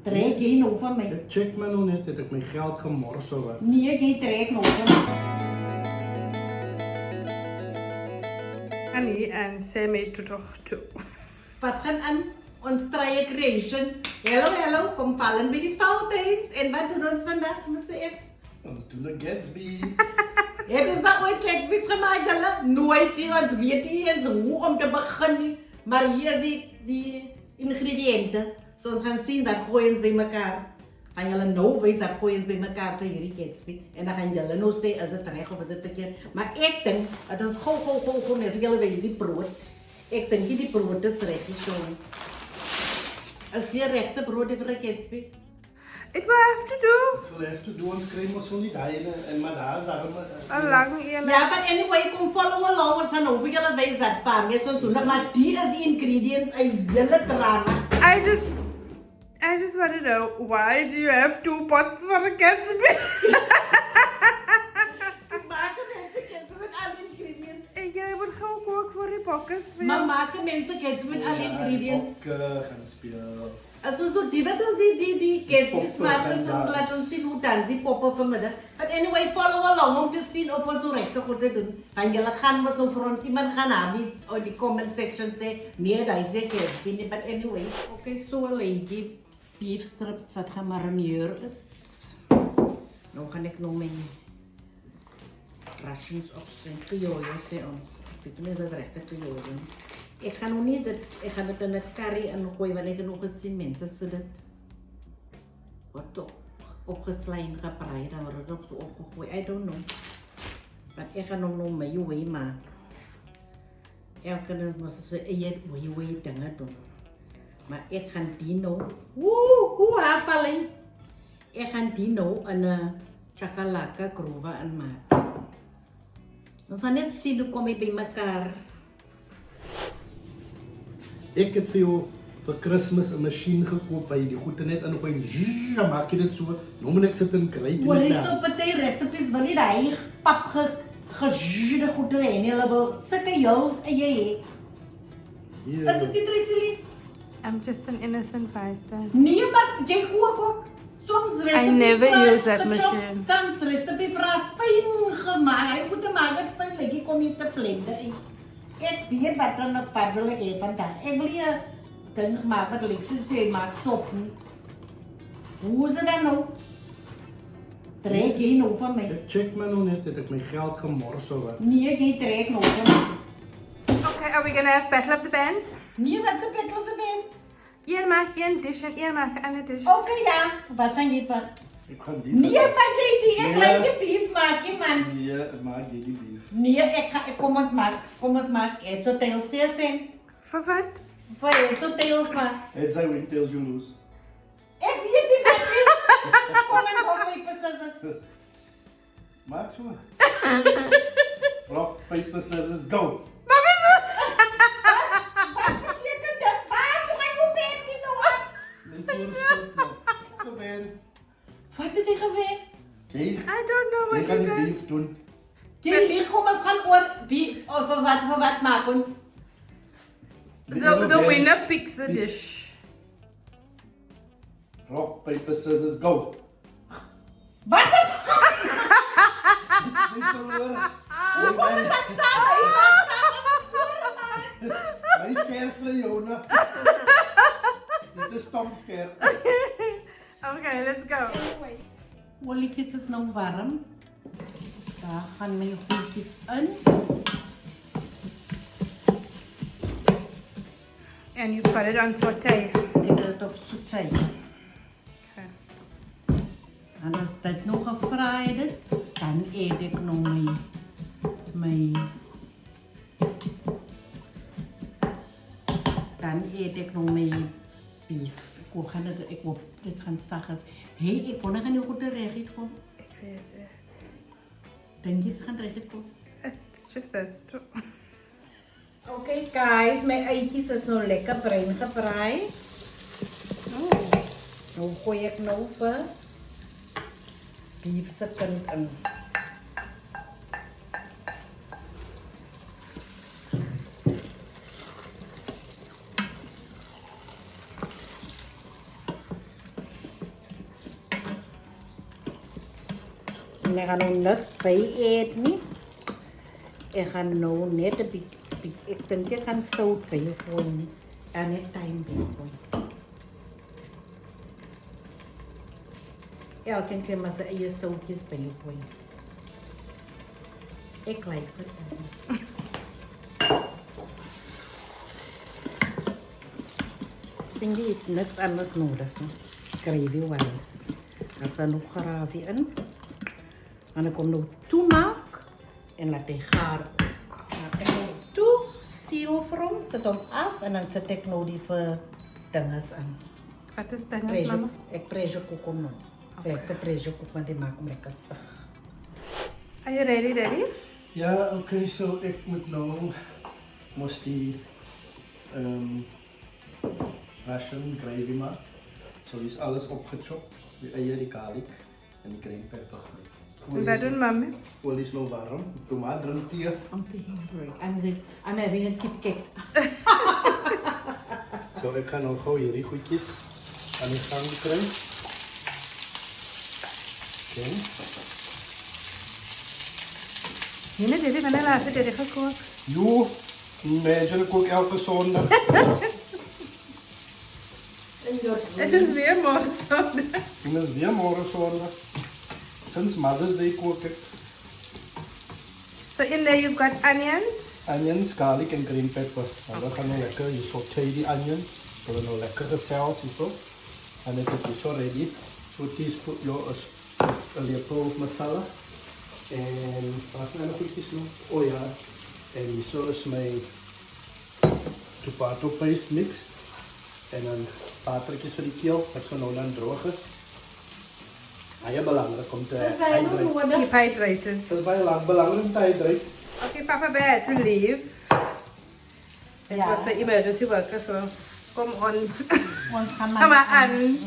Trek jy nou van my? Ek check maar nou net, het ek my geld gemors of wat? Nee, jy trek nou van my. Annie en Sam het toch toe. Wat gaan aan? Ons trye creation. Hallo, kom vallen by die fountains. En wat doen ons vandag, Mr. F? Ons doen 'n Gatsby. Het ons dat ooit Gatsby's gemaakt, hulle? Nooit nie, ons weet nie eens hoe om te begin nie. Maar hier is die ingrediënte. So ons gaan sien dat gooi ons by mekaar. Gaan julle nou weet dat gooi ons by mekaar vir hierdie Gatsby. En dan gaan julle nou sê, is dit reg of is dit verkeerd. Maar ek dink, dat ons gou net julle weet die brood. Ek dink die brood is reg, so. Is die regte brood vir 'n Gatsby? It will have to do. We'll have to do ons kry mos wel nie daai en maar daar's daarom A lang een. Ja, but anyway, kom follow along, ons gaan over julle wys dat pa, mes ons doen, maar die is die ingredients, 'n hele drama. I just want to know, why do you have 2 pots for a Gatsby? Maak mense Gatsby met al die ingredients. Jy moet gou kook vir die pokkes. Maar maak mense Gatsby met al die ingredients. Ook gaan speel. As ons so die wat ons die Gatsby maak, ons laat ons sien hoe dan die poppe vanmiddag. But anyway, follow along om te sien of ons nou regtig goed te doen. En julle gaan mos nou vir ons iemand gaan aan die comment section sê, nee, daai sê Gatsby nie, but anyway. Okay, so 'n lady beef strips wat gemarineer is. Nou gaan ek nou my rations opsien. Kiyoyo sê ons. Ek weet nie of dit regtig kiyoyo is. Ek gaan nou nie dit, ek gaan dit in 'n curry ingooi want ek het nog gesien mense sit dit wat opgeslei en gebraai dan word dit ook so opgegooi. I don't know. Maar ek gaan nou my way maak. Elke keer moet ek sê eie way dinge doen. Maar ek gaan die nou, hoe hafalling. Ek gaan die nou in 'n chakalaka groove inmaak. Ons gaan net sien hoe kom hy by mekaar. Ek het vir jou vir Kersfees 'n masjien gekoop waar jy die goede net ingooi. Dan maak jy dit so. Nou moet ek sit en kry. Maar is so party recipes wil nie daai pap gejude goede hê nie. Hulle wil sulke jous eie hê. Is dit nie Tricely? I'm just an innocent bystander. Nee, maar jy kook ook. Soms recipes I never vra use that gechop, machine. Soms recipe vra fyn gemaak. Hy moet maak dit fyn, like jy kom hier te blende. Ek weet wat dan 'n pad wil ek hê vandag. Ek wil hier ding maak wat lyk soos jy maak sop. Hoe is dit dan nou? Trek jy nou van my? Ek check maar nou net, het ek my geld gemors of wat? Nee, jy trek nou van my. Okay, are we gonna have Battle of the Bands? Nee, wat se Battle of the Bands? Een maak een dish en een maak 'n ander dish. Okay, ja. Wat gaan jy van? Ek gaan die. Nee, maar jy die ek Nee. laat die beef maak, jy man. Nee, maak jy die beef. Nee, ek kom ons maak. Ek so tails gesien. Vir wat? Vir ek so tails maak. Het sy win tails you lose. Ek weet nie wat nie. Kom en kom my passes. Maak so. Rock, paper, scissors, go. Jy kan dit maak, jy gaan jou bed nie nou aan. Mijn voorstel nog. Gewend. Wat het jy gewen? Jy, I don't know jy what gaan you die did. beef doen. Jy lieg kom ons gaan oor wie of vir wat maak ons? The winner picks the dish. Rock, paper, scissors, go. Wat is? Jy verloor. Hoe kom ons dan saam? My skersle, Jona. Dit is stomsker. Okay, let's go. Olletjies is nou warm. Daar gaan my goedjies in. And you put it on saute. Ek wil dit op soetjie. Okay. En as dit nog gefraai het, dan eet ek nog my beef. Ek hoop dit gaan sag is. Hey, ek wonder gaan jy goed reg het kom. Ik weet het. Dink jy dit gaan reg het kom? It's just this. Okay guys, my eitjies is nou lekker bruin gebraai. Nou gooi ek nou vir beef se kind in. Ik ga nou niks bij eten. Ik ga nou net een beetje, ik denk ik ga zout bij gooien. En net tijm bij gooien. Elke keer maar zijn eigen zoutjes bij gooien. Ik like het. Ik denk dat ik niks anders nodig heb. Gravy wise. Als er nog gravy in. En dan komt nog toemaak. En laat hij gaar. Maak ik nog toe. Seal voor hem. Zet hem af. En dan zet ik nog die dinges aan. Wat is dinges, mama? Ik pressure cook hem nog. Gelijk voor pressure cook. Maar die maak hem lekker zacht. Are you ready, Daddy? Ja, oké, so ik moet nou moest die Russian gravy maken. Zo is alles opgechopt. Die eieren, die garlic en die green pepper. En wat doen mama? Olie is nou warm. Tomaat drinkt hier. I'm hungry. I'm having a Kit Kat. Zo, ik ga nou gauw hierdie goedjes aan de gang krijgen. Oké. Hina, Daddy, wanneer laat Daddy gekookt? Jo, imagine ik ook elke zondag. Het is weer morgen. En dat is weer morgen zondag. Sinds Mother's Day kook ik. So in there you've got onions. Onions, garlic en green pepper. En dan gaan we lekker, je sauté die onions. Dan gaan we lekker gezeld zo. En ik heb die zo ready. Zo teaspoon, een lepel masala. En wat zijn nog goedjes nog? Oh ja. En zo is mijn tomato paste mix. En dan paprikjes voor die keel, wat zo nou dan droog is. Heel belangrijk om te hydraten. Keep hydrated. Dat is heel belangrijk om te hydraten. Okay, Papa Bear had to leave. It Ja. was the emergency worker, so kom ons. Want gaan Kom maar aan.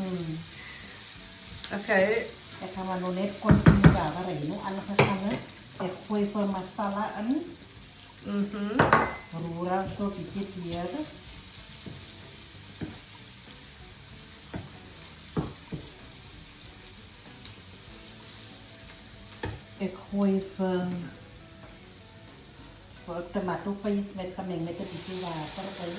Okay. Ik ga maar nog net continu daar rijden. Anders gaan we. Ik gooi voor masala in. Roeren zo beetje hier. Ik gooi voor tomato paste met gemengd met een beetje water in.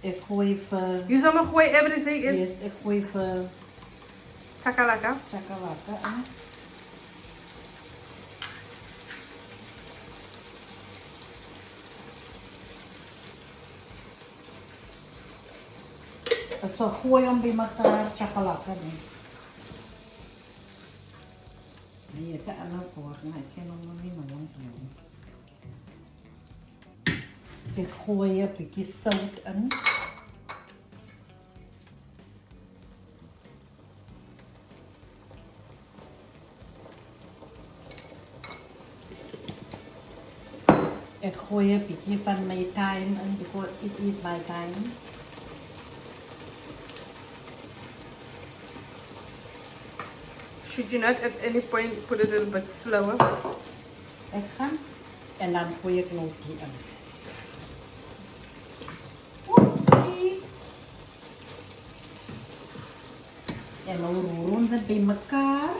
Ik gooi You saw me gooi everything in. yes, ik gooi Chakalaka. chakalaka in. So gooi hem bij elkaar, chakalaka in. Nee, het is een voor, nee, ik ken hem nog niet meer doen. Ik gooi een beetje zout in. Ik gooi een beetje van mijn thyme in, because it is my time. Should you not at any point put it a little bit slower? Ik ga. En dan gooi ik nog die in. Oepsie. En dan roeren ze bij elkaar.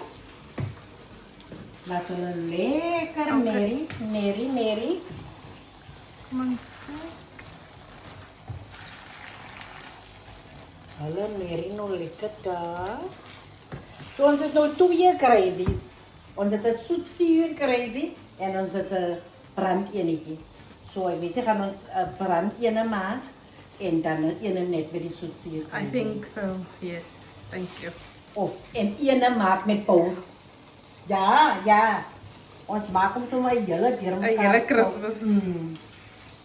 Laten we lekker merrie. Come on. Hulle merrie nou lekker daar. So ons het nou 2 gravies. Ons het 'n soetsuur gravy en ons het 'n brandeenetjie. So ek weet jy gaan ons 'n brandene maak en dan 'n ene net met die soetsuur. I think so. Yes. Thank you. Of en ene maak met both. Ja. Ons maak hom sommer hele deur mekaar. 'n hele Christmas.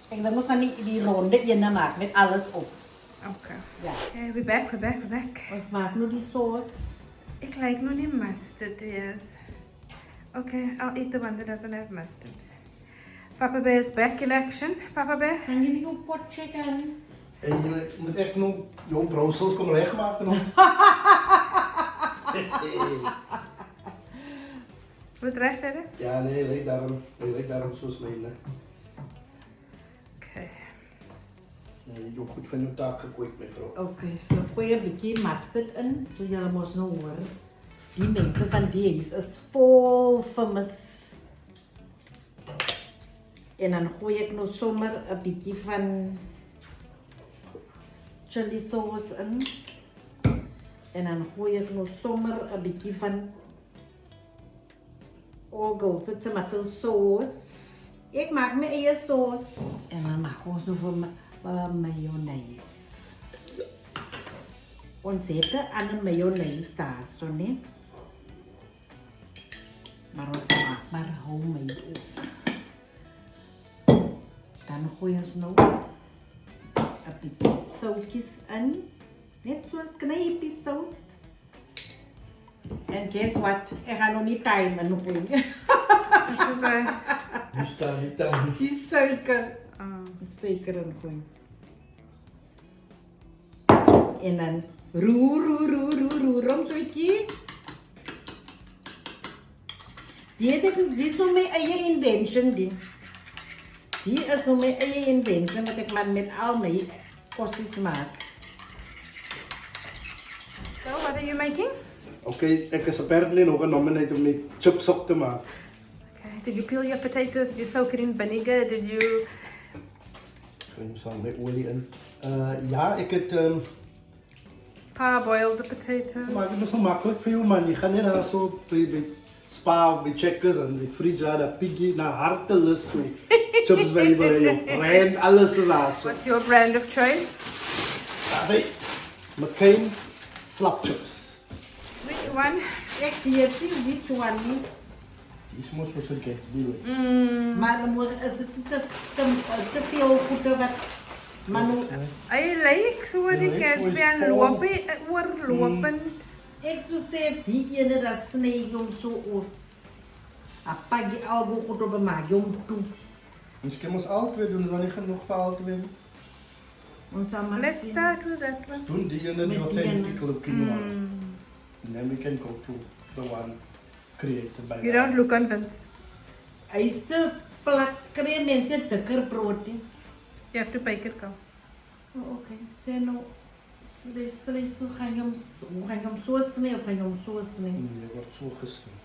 Ek dink ons gaan die ronde ene maak met alles op. Okay. Ja. Okay, we're back. Ons maak nou die sauce. Ik like no die mustard, yes. Okay, I'll eat the one that doesn't have mustard. Papa Bear is back in action. Papa Bear? Gaan jullie op pot chicken? En je moet echt nog jouw brousels kunnen wegmaken nog. Wat recht hebben? Ja, nee, lijkt daarom zoals mijn. Okay. Nee, je goed van je taak gekweekt, mevrouw. Okay, so gooi 'n bietjie mustard in, so julle mos nou hoor. Die mense van die huis is vol famous. En dan gooi ek nou sommer 'n bietjie van chili sauce in. En dan gooi ek nou sommer 'n bietjie van Algoed tomato sauce. Ek maak my eie sauce. En dan maak ons nou vir mayonaise. Ons het 'n ander mayonaise daar, so nee. Maar ons maak maar homemade ook. Dan gooi ons nou 'n bietjie soutjies in. Net so 'n knypie sout. En guess what? Ek gaan nog nie time in gooi nie. Die staan niet aan. Die suiker. Suiker in gooi. En dan roer om soetjie. Die is nou my eie invention die. Die is nou my eie invention wat ek maar met al my kossies maak. So, what are you making? Oké, ik is apparently nog een nominatie om die chips op te maken. Okay. Did you peel your potatoes? Did you soak it in vinegar? Did you... Ik gooi hem samen met olie in. Ja, ik heb Parboil the potatoes? Ze maken het zo makkelijk voor jou, man. Je gaat niet naar zo bij Spa of bij Checkers en ze frija, dat piggy naar hartelust toe. Chips bij je willen, je brand, alles is daar zo. What's your brand of choice? Dat is McCain slap chips. Which one? Ek weet nie which one nie. Die is mooi zoals een Gatsby. Maar dan moet is dit te veel goede wat maar nou, I like so what you like get voice and form. oorlopend. ek sou sê die ene dat sny hom so op. Apag algo goed op maak hom toe. Misschien ons alle twee doen, is dat niet genoeg voor alle twee? Ons sal maar Let's sien. start with that one. Doen die ene die Met die authentic ene. look in the one. And then we can go to the one created by You don't look convinced. Hy is te plat kry mense dikker brood nie. You have to bake it, girl. Oh, okay. Sê nou sê so gaan jy hom so sny of gaan jy hom so sny? Nee, wordt zo gesneden.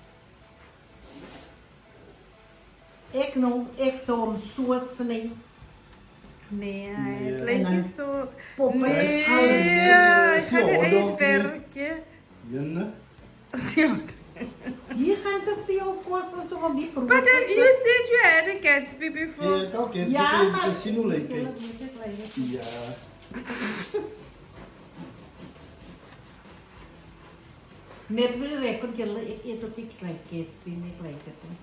Ek sou hom so sny. Nee, Nee. het lijkt je zo... Poppen Nee, is alles. ik ga Zo, niet dan- uitwerken. Jenne? Ja. Hier gaan te veel kos so om die brood. But te then sit. you said you had a Gatsby before. Ja, oké, het Ja, is maar een zien lijkt Julle het. weet dit lyk. Ja. Net wil rekord julle ek eet ook nie klein Gatsby nie, lyk dit nie.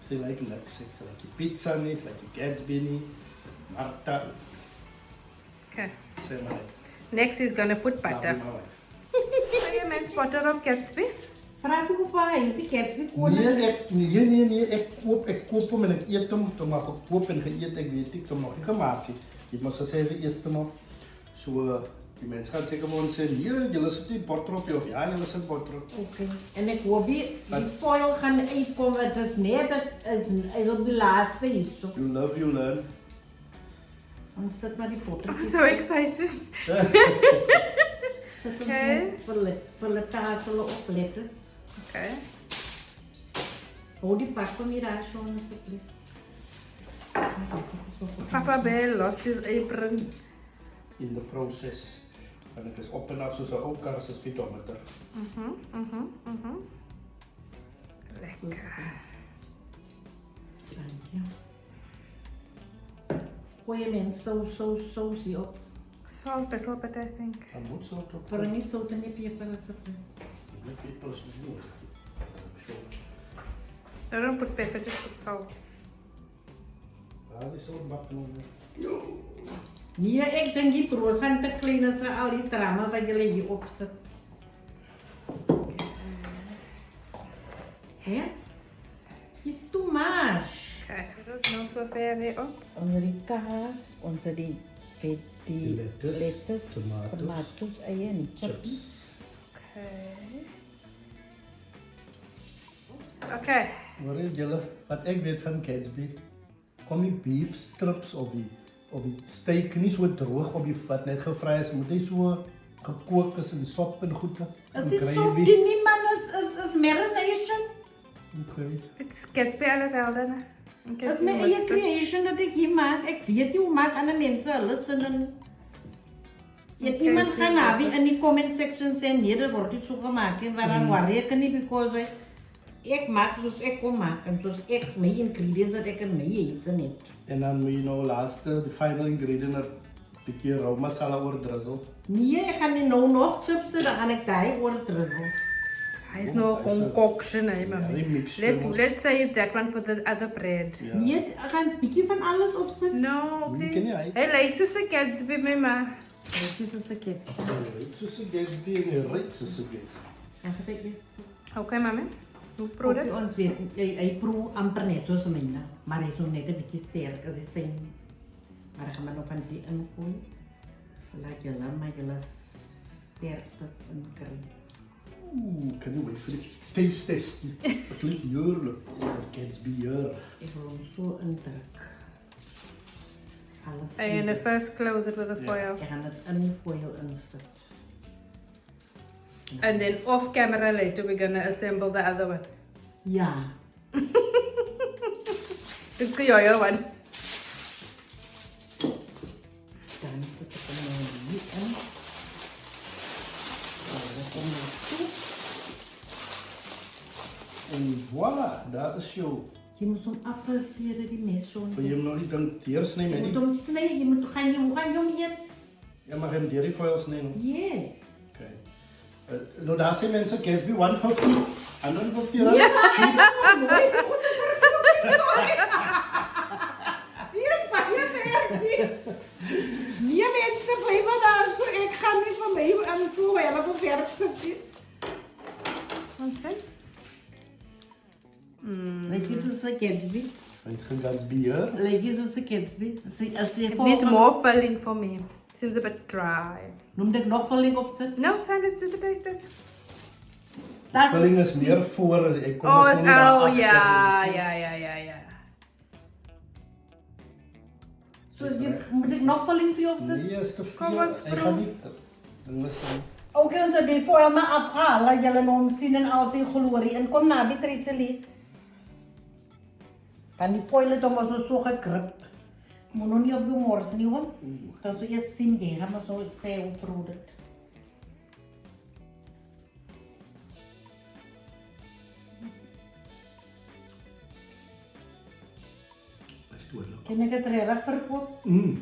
Ze lijken lekker. Ze lijken pizza niet, ze lijken Gatsby niet. Marta, Okay. zeg maar. Next is gonna put butter. So you meant butter of Gatsby? Vra vir op hy, is die Gatsby kon. Nee, ik koop hem en ik eet hem. Toen mag ik koop en geëet, ik weet niet, toen nog niet gemaakt. Je moet zo zeggen, eerst nog. Zo, die mensen gaan zeker gewoon zeggen, nee, jullie zitten die boter op je. Of ja, jullie zitten boter op. Okay. En ek hoop die foil gaan uitkom. Dit is net is op die laaste hierso. You love, you learn. Ons sit maar die I'm pottertjies. so excited. Sit ons Okay. vir hulle tasel op letters. Okay. Hou die pak van hier daar so asseblief. Papa Bear lost his apron. In the process. En ik is op en af zoals een ook kar, ze speedometer. Lekker. Dank je. Gooi mens sausie op. Salt, little bit, I think. Dat moet zo toch? Vir my sout en nie peper asseblief. Ik weet pas niet nodig. I don't put pepper, just put salt. Ja, die zo bakken. Nee, ek dink die brood gaan te klein as al die tramme wat julle hier opsit. Hè? Is too much. Okay, dat is nog zo ver hier op. Onder die kaas, ons het die vet, die Lettuce, tomatoes, eie en die chips. Okay. Okay. Hoor jullie, wat ik weet van Gatsby, kom die beef strips of die op die steak nie so droog op die wat net gevry is, moet nie so gekook is in sop en goede. As die sop die nie man is marination. Okay. It's Gatsby alle velden. As my eie creation dat ek hier maak, ek weet nie hoe maak ander mense hulle sin en het iemand gaan na wie in die comment section sê nee, dit word nie so gemaak en waaraan worry ek nie because ek maak soos ek kom maak en soos ek my ingredients dat ek in my huis het. En dan moet jy nou laaste, die final ingredient, 'n bietjie rau masala oor drizzle. Nee, ek gaan nie nou nog chips, dan gaan ek daai oor drizzle. It's no concoction, eh, mommy. mixture. Let's save that one for the other bread. Ja. Nee, ek gaan 'n bietjie van alles opsit. No, Ken please. jy hy? Hey, like soos 'n Gatsby, my ma. Dit is soos 'n kids. Soos 'n Gatsby en 'n ryk soos 'n Gatsby. Ag, dit is Okay, mommy. Hoe proe dit? ons weet, hy proe amper net soos myne, maar hy is nog net 'n bietjie sterk as hy sê. Maar ek gaan maar nog van die ingooi. Laat julle my julle sterktes inkry. Kan jy wait vir die taste test? Dit klink heerlik. Soos Gatsby hier. Ek wil hom so indruk. Alles. And the first close it with a foil. Ek gaan dit in die foil insit. And then off camera later we're gonna assemble the other one. Ja. It's your one. Dan sit ek hom nou hier in. Dit kom nou toe. En voilà, daar is jou. Jy moet hom afveer die mes so. Wil jy hom nog nie dan deursny Jy met moet nie? hom sny, jy moet hoe gaan jy hom eet? Ja, mag hem deur die foil sny nog. Yes. Okay. Nou daar sê mense Gatsby 150. 150 rand. Die is baie werk. Nee mense, bly maar daar so ek gaan nie van my aan so wel op werk sit nie. Okay. Lyk jy soos 'n Gatsby? Mens gaan Gatsby hier. Lyk jy soos 'n Gatsby? As jy It needs more filling for me. Seems a bit dry. Noem dit nog vulling opsit? No, time, let's do the taste test. Vulling is meer voor ek kom Oh, ons nie daar agter yeah, nie. yeah. Soos jy moet ek nog vulling vir jou opsit? Nee, is te Kom veel. ons Ek gaan nie dinge sê. Okay, ons het die foil maar afgehaal, laat julle nou hom sien en al sy glorie en kom naby Tresely. Dan die foil het hom ons so gekrip. Moet nog nie op die mors nie hoor. Dan so eers sien jy, gaan maar so ek sê hoe proe dit. Is doodlik. Kan ek dit reg verkoop?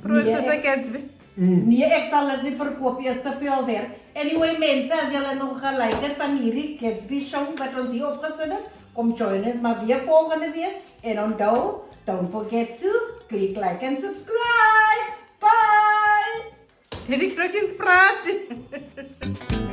Proe Nee, soos 'n Gatsby. Nee, ek sal dit nie verkoop nie, is te veel werk. Anyway mense, as julle nog gelike het van hierdie Gatsby show wat ons hier opgesit het, kom join ons maar weer volgende week. En onthou, don't forget to click like and subscribe. Bye! Hierdie knokkies praat.